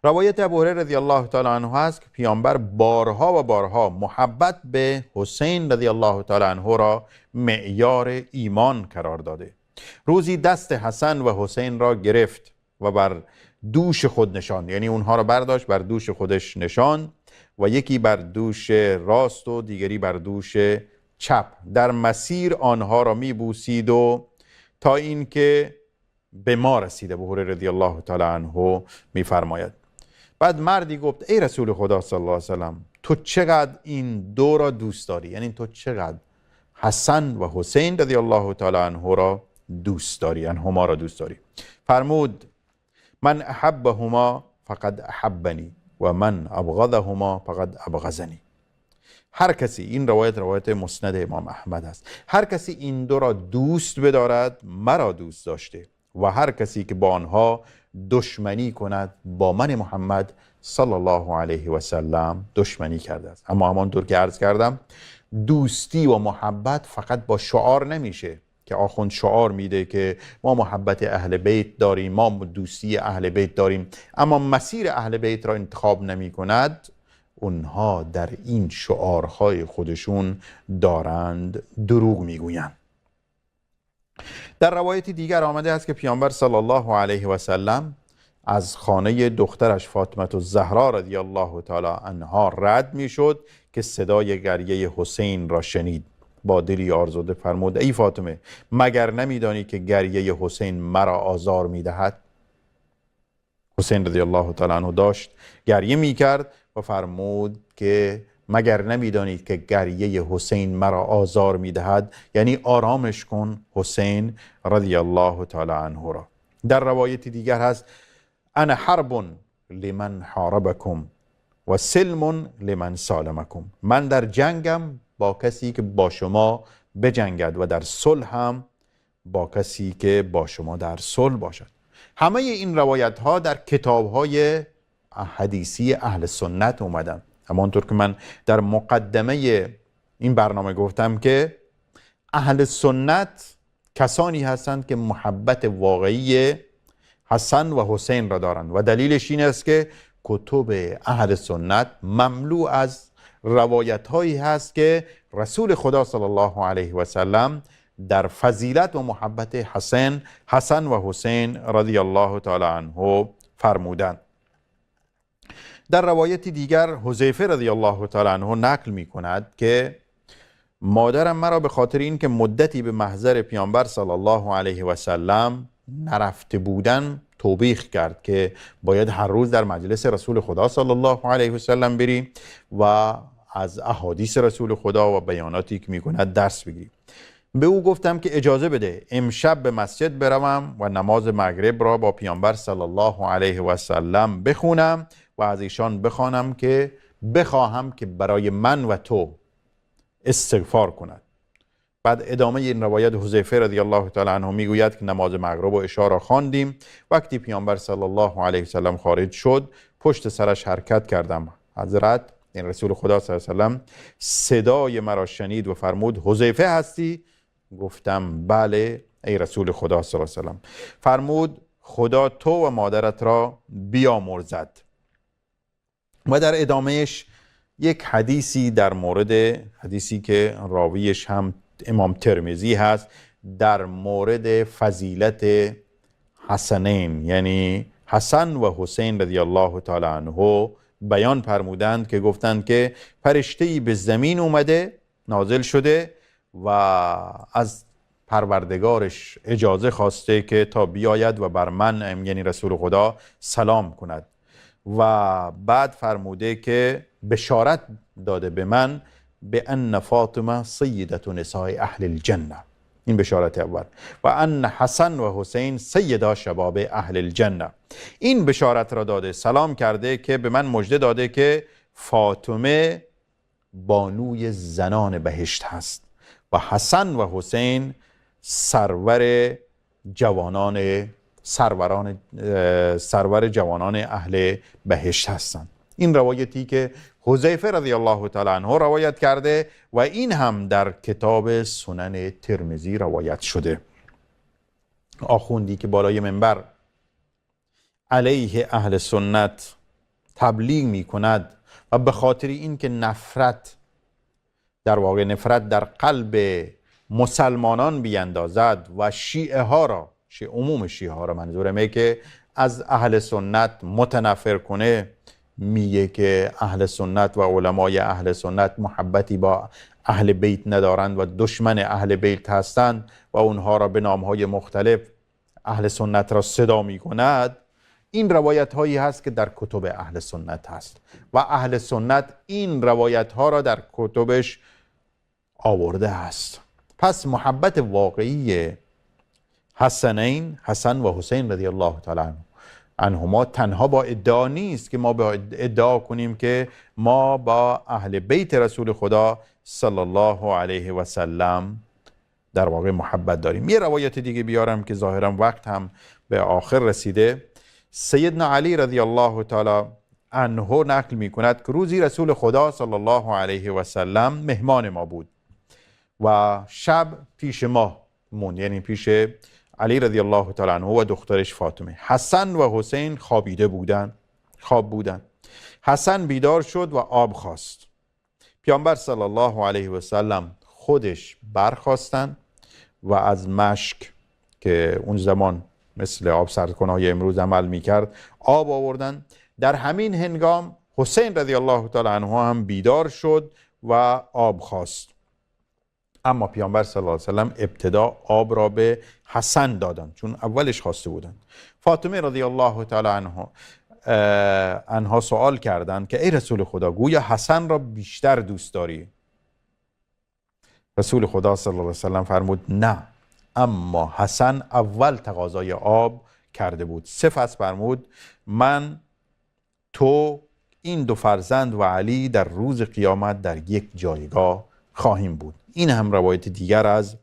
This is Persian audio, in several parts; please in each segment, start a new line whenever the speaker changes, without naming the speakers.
روایت ابوهریره رضی الله تعالی عنه هست که پیامبر بارها و بارها محبت به حسین رضی الله تعالی عنه را معیار ایمان قرار داده. روزی دست حسن و حسین را گرفت و بر دوش خود نشاند، یعنی اونها را برداشت بر دوش خودش نشاند و یکی بر دوش راست و دیگری بر دوش چپ. در مسیر آنها را میبوسید و تا اینکه به ما رسید. ابوهریره رضی الله تعالی عنه میفرماید بعد مردی گفت ای رسول خدا صلی الله علیه وسلم، تو چقدر این دو را دوست داری؟ یعنی تو چقدر حسن و حسین رضی الله تعالی عنه را دوست داری، انهما را دوست داری؟ فرمود من احبهما فقد احبنی و من ابغضهما فقد ابغضنی. هر کسی، این روایت مسند امام احمد است، هر کسی این دو را دوست بدارد مرا دوست داشته و هر کسی که با آنها دشمنی کند با من محمد صلی الله علیه و سلم دشمنی کرده است. اما همانطور که عرض کردم دوستی و محبت فقط با شعار نمیشه که آخوند شعار میده که ما محبت اهل بیت داریم، ما دوستی اهل بیت داریم، اما مسیر اهل بیت را انتخاب نمی کند. اونها در این شعارهای خودشون دارند دروغ میگویند. در روایتی دیگر آمده است که پیامبر صلی الله علیه و سلم از خانه دخترش فاطمه الزهرا رضی الله تعالی عنها رد میشد که صدای گریه حسین را شنید. با دلی آزرده فرمود ای فاطمه، مگر نمیدانی که گریه حسین مرا آزار میدهد؟ حسین رضی الله تعالی عنه داشت گریه میکرد و فرمود که مگر نمیدانید که گریه حسین مرا آزار میدهد، یعنی آرامش کن حسین رضی الله تعالی عنه را. در روایت دیگر هست انا حرب لمن حاربکم و سلم لمن سالمکم. من در جنگم با کسی که با شما بجنگد و در صلح هم با کسی که با شما در صلح باشد. همه این روایت ها در کتاب های حدیثی اهل سنت اومدن. همانطور که من در مقدمه این برنامه گفتم که اهل سنت کسانی هستند که محبت واقعی حسن و حسین را دارند و دلیلش این است که کتب اهل سنت مملو از روایت هایی هست که رسول خدا صلی الله علیه و سلم در فضیلت و محبت حسن و حسین رضی الله تعالی عنه فرمودند. در روایت دیگر حذیفه رضی الله تعالی عنه نقل می کند که مادرم مرا به خاطر این که مدتی به محضر پیامبر صلی الله علیه و سلم نرفته بودن توبیخ کرد که باید هر روز در مجلس رسول خدا صلی الله علیه و سلم بری و از احادیث رسول خدا و بیاناتی که می کند درس بگیری. به او گفتم که اجازه بده امشب به مسجد بروم و نماز مغرب را با پیامبر صلی الله علیه و سلم بخونم و از ایشان بخوانم که بخواهم که برای من و تو استغفار کند. بعد ادامه این روایت حذیفه رضی الله تعالی عنه میگوید که نماز مغرب و عشا را خواندیم. وقتی پیامبر صلی الله علیه و سلم خارج شد پشت سرش حرکت کردم. حضرت این رسول خدا صلی الله علیه و سلم صدای مرا شنید و فرمود حذیفه هستی؟ گفتم بله ای رسول خدا صلی الله علیه و سلم. فرمود خدا تو و مادرت را بیامرزد. و در ادامهش یک حدیثی در مورد حدیثی که راویش هم امام ترمذی هست در مورد فضیلت حسنین یعنی حسن و حسین رضی الله تعالی عنه بیان فرمودند که گفتند که فرشته‌ای به زمین اومده نازل شده و از پروردگارش اجازه خواسته که تا بیاید و بر من یعنی رسول خدا سلام کند و بعد فرموده که بشارت داده به من به ان فاطمه سیدت نساء اهل الجنه. این بشارت اول. و ان حسن و حسین سیدا شباب اهل الجنه. این بشارت را داده، سلام کرده که به من مژده داده که فاطمه بانوی زنان بهشت هست و حسن و حسین سرور جوانان اهل بهشت هستند. این روایتی که حذیفه رضی الله تعالی عنه روایت کرده و این هم در کتاب سنن ترمذی روایت شده. آخوندی که بالای منبر علیه اهل سنت تبلیغ می کند و به خاطر این که نفرت در قلب مسلمانان بیندازد و شیعه ها را، عموم شیعه ها را منظورمه، که از اهل سنت متنفر کنه، میگه که اهل سنت و علمای اهل سنت محبتی با اهل بیت ندارند و دشمن اهل بیت هستند و اونها را به نامهای مختلف اهل سنت را صدا می کند. این روایت هایی هست که در کتب اهل سنت هست و اهل سنت این روایت ها را در کتبش آورده است. پس محبت واقعی حسنین، حسن و حسین رضی الله تعالی عنهما، تنها با ادعا نیست که ما با ادعا کنیم که ما با اهل بیت رسول خدا صلی الله علیه و سلم در واقع محبت داریم. یه روایت دیگه بیارم که ظاهرا وقت هم به آخر رسیده. سیدنا علی رضی الله تعالی عنه نقل می کند که روزی رسول خدا صلی الله علیه و سلم مهمان ما بود و شب پیش ما موند، یعنی پیش علی رضی الله تعالی عنه و دخترش فاطمه. حسن و حسین خواب بودن. حسن بیدار شد و آب خواست. پیامبر صلی الله علیه و سلم خودش برخواستن و از مشک که اون زمان مثل آب سردکنهای امروز عمل میکرد آب آوردن. در همین هنگام حسین رضی الله تعالی عنه هم بیدار شد و آب خواست، اما پیامبر صلی الله علیه و سلم ابتدا آب را به حسن دادند چون اولش خواسته بودند. فاطمه رضی الله تعالی عنها سوال کردند که ای رسول خدا، گویا حسن را بیشتر دوست داری؟ رسول خدا صلی الله علیه و سلم فرمود نه، اما حسن اول تقاضای آب کرده بود. سه فصل فرمود من، تو، این دو فرزند و علی در روز قیامت در یک جایگاه خواهیم بود. این هم روایت دیگر از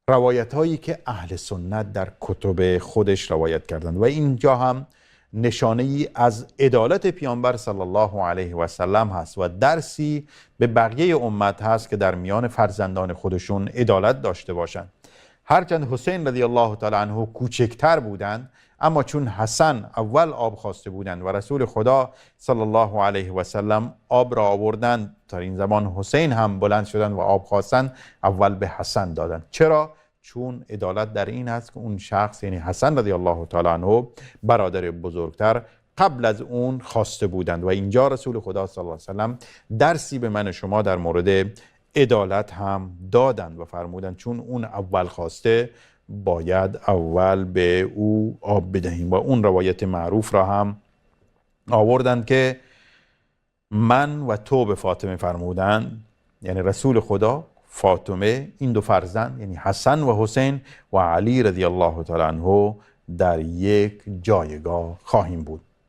روایت هایی که اهل سنت در کتب خودش روایت کردند و اینجا هم نشانه ای از عدالت پیامبر صلی الله علیه و سلم هست و درسی به بقیه امت هست که در میان فرزندان خودشون عدالت داشته باشند. هرچند حسین رضی الله تعالی عنه کوچکتر بودند، اما چون حسن اول آب خواسته بودند و رسول خدا صلی الله علیه و سلم آب را آوردند، تا این زمان حسین هم بلند شدند و آب خواستند، اول به حسن دادند. چرا؟ چون عدالت در این است که اون شخص، یعنی حسن رضی الله تعالی عنه برادر بزرگتر، قبل از اون خواسته بودند و اینجا رسول خدا صلی الله علیه و سلم درسی به من شما در مورد عدالت هم دادند و فرمودند چون اون اول خواسته باید اول به او آب بدهیم. و اون روایت معروف را هم آوردند که من و تو به فاطمه فرمودند، یعنی رسول خدا، فاطمه، این دو فرزند یعنی حسن و حسین و علی رضی الله تعالی عنه در یک جایگاه خواهیم بود.